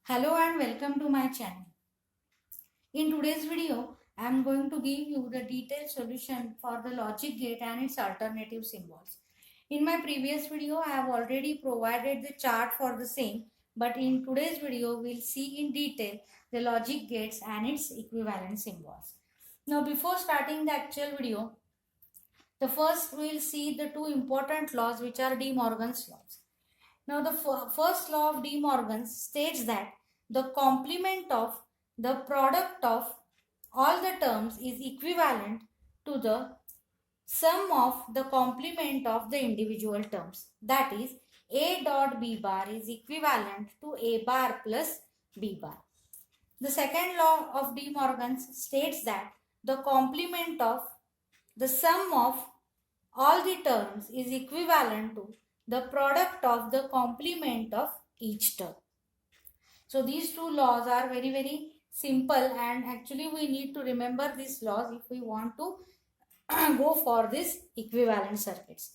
Hello and welcome to my channel. In today's video, I am going to give you the detailed solution for the logic gate and its alternative symbols. In my previous video, I have already provided the chart for the same, but in today's video, we'll see in detail the logic gates and its equivalent symbols. Now, before starting the actual video, the first we'll see the two important laws which are De Morgan's laws. Now, the first law of De Morgan's states that the complement of the product of all the terms is equivalent to the sum of the complement of the individual terms. That is, A dot B bar is equivalent to A bar plus B bar. The second law of De Morgan's states that the complement of the sum of all the terms is equivalent to the product of the complement of each term. So these two laws are very simple, and actually we need to remember these laws if we want to go for this equivalent circuits.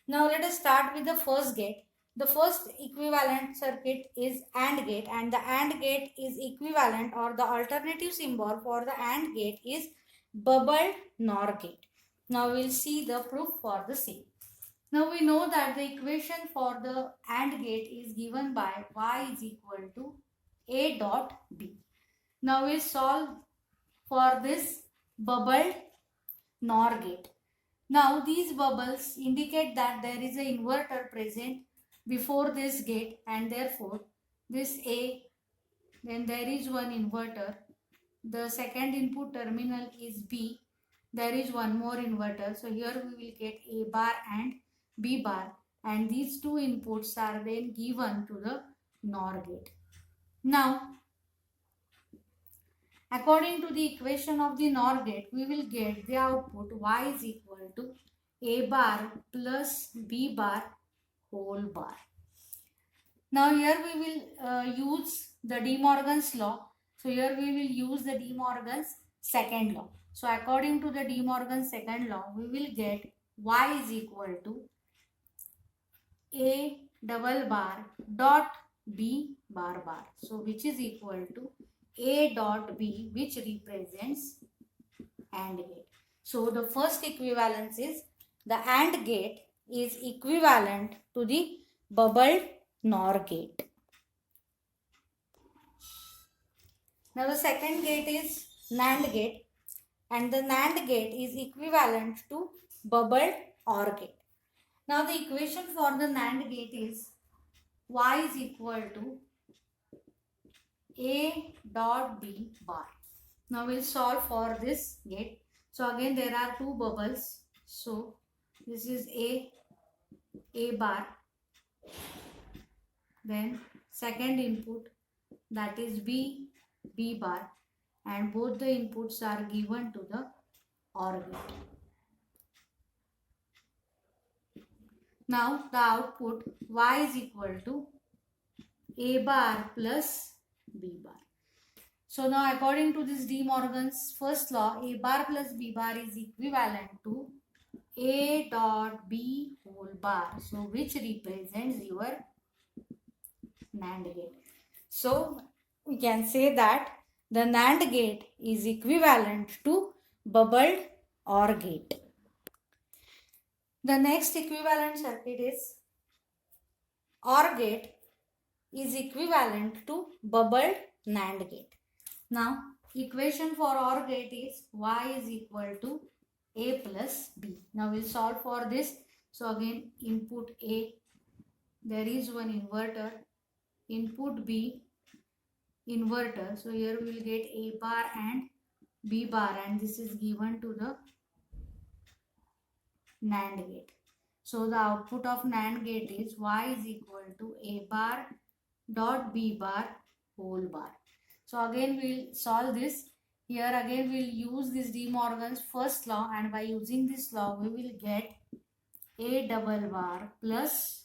Now let us start with the first gate. The first equivalent circuit is AND gate, and the AND gate is equivalent, or the alternative symbol for the AND gate is bubbled NOR gate. Now we'll see the proof for the same. Now we know that the equation for the AND gate is given by y is equal to A dot B. Now we solve for this bubbled NOR gate. Now these bubbles indicate that there is an inverter present before this gate, and therefore this A, then there is one inverter. The second input terminal is B. There is one more inverter. So here we will get A bar and B bar, and these two inputs are then given to the NOR gate. Now, according to the equation of the NOR gate, we will get the output y is equal to A bar plus B bar whole bar. Now here we will use the De Morgan's law. So here we will use the De Morgan's second law. So according to the De Morgan's second law, we will get y is equal to A double bar dot B bar bar. So which is equal to A dot B, which represents AND gate. So the first equivalence is the AND gate is equivalent to the bubbled NOR gate. Now the second gate is NAND gate, and the NAND gate is equivalent to bubbled OR gate. Now the equation for the NAND gate is y is equal to A dot B bar. Now we'll solve for this gate. So again there are two bubbles. So this is A bar, then second input, that is B bar, and both the inputs are given to the OR gate. Now the output y is equal to A bar plus B bar. So now according to this De Morgan's first law, A bar plus B bar is equivalent to A dot B whole bar. So which represents your NAND gate. So we can say that the NAND gate is equivalent to bubbled OR gate. The next equivalent circuit is OR gate is equivalent to bubbled NAND gate. Now equation for OR gate is y is equal to A plus B. Now we'll solve for this. So again input A, there is one inverter, input B, inverter. So here we will get A bar and B bar, and this is given to the NAND gate. So the output of NAND gate is y is equal to A bar dot B bar whole bar. So again we'll solve this. Here again we'll use this De Morgan's first law, and by using this law we will get A double bar plus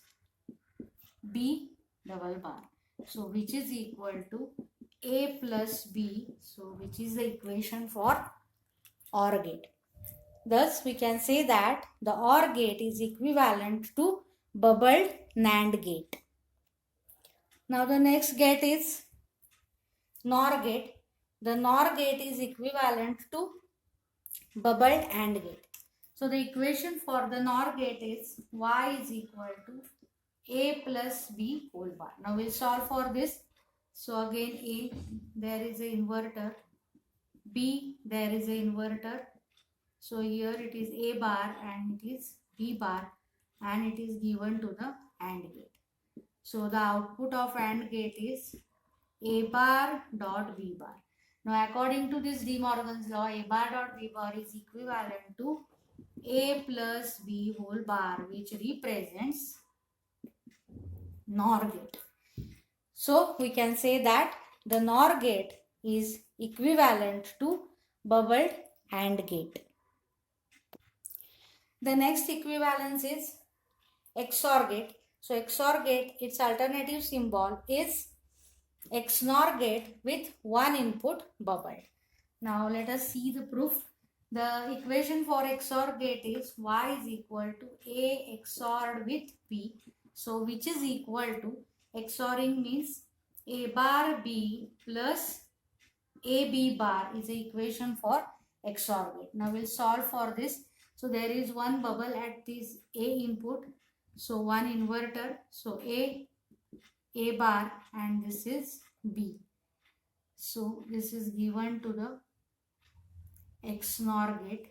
B double bar. So which is equal to A plus B. So which is the equation for OR gate. Thus we can say that the OR gate is equivalent to bubbled NAND gate. Now the next gate is NOR gate. The NOR gate is equivalent to bubbled AND gate. So the equation for the NOR gate is y is equal to a plus b whole bar. Now we'll solve for this. So again a, there is an inverter, b, there is an inverter. So here it is a bar and it is b bar, and it is given to the AND gate. So the output of AND gate is a bar dot b bar. Now according to this De Morgan's law, a bar dot b bar is equivalent to a plus b whole bar, which represents NOR gate. So we can say that the NOR gate is equivalent to bubbled AND gate. The next equivalence is XOR gate. So XOR gate, its alternative symbol is XNOR gate with one input bubbled. Now let us see the proof. The equation for XOR gate is y is equal to a XORed with b. So which is equal to, XORing means a bar b plus a b bar is the equation for XOR gate. Now we'll solve for this. So there is one bubble at this a input. So one inverter. So a bar, and this is b. So this is given to the XNOR gate.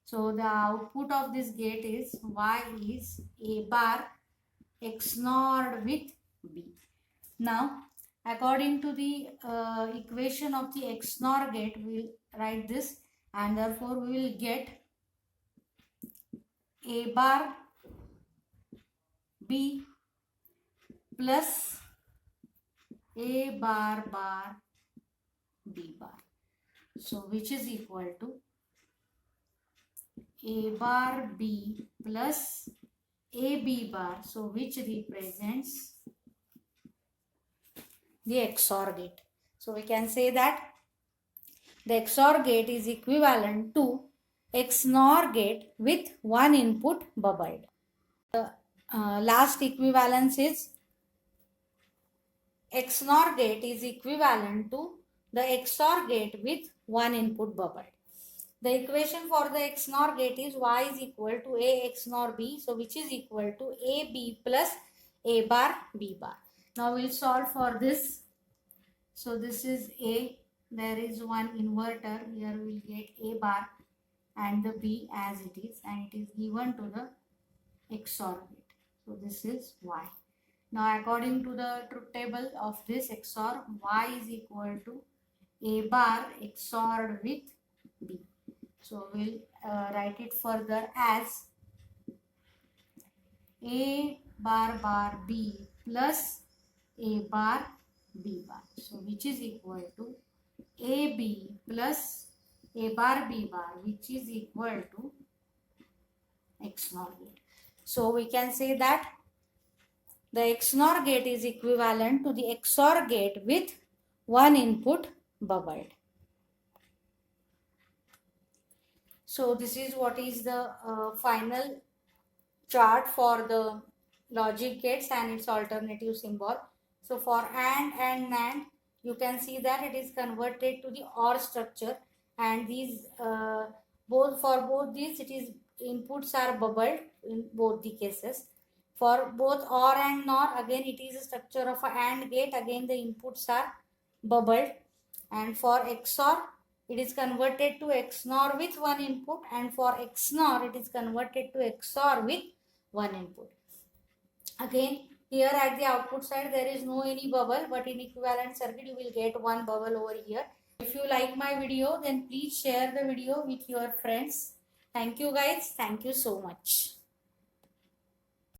So the output of this gate is y is a bar XNOR with b. Now according to the equation of the XNOR gate, we will write this, and therefore we will get a bar b plus a bar bar b bar. So which is equal to a bar b plus a b bar, so which represents the XOR gate. So we can say that the XOR gate is equivalent to XNOR gate with one input bubbled. The last equivalence is XNOR gate is equivalent to the XOR gate with one input bubbled. The equation for the XNOR gate is y is equal to a XNOR b, so which is equal to a b plus a bar b bar. Now we'll solve for this. So this is a, there is one inverter, here we'll get a bar and the b as it is, and it is given to the XOR gate. So this is y. Now according to the truth table of this XOR, y is equal to a bar XORed with b. So we'll write it further as a bar bar b plus a bar b bar. So which is equal to ab plus a bar b bar, which is equal to XNOR gate. So we can say that the XNOR gate is equivalent to the XOR gate with one input bubbled. So this is what is the final chart for the logic gates and its alternative symbol. So for AND and NAND, you can see that it is converted to the OR structure, and these for both these it is inputs are bubbled in both the cases. For both OR and NOR, again it is a structure of a AND gate, again the inputs are bubbled, and for XOR it is converted to XNOR with one input, and for XNOR it is converted to XOR with one input. Again here at the output side there is no any bubble, but in equivalent circuit you will get one bubble over here. If you like my video, then please share the video with your friends. Thank you guys. Thank you so much.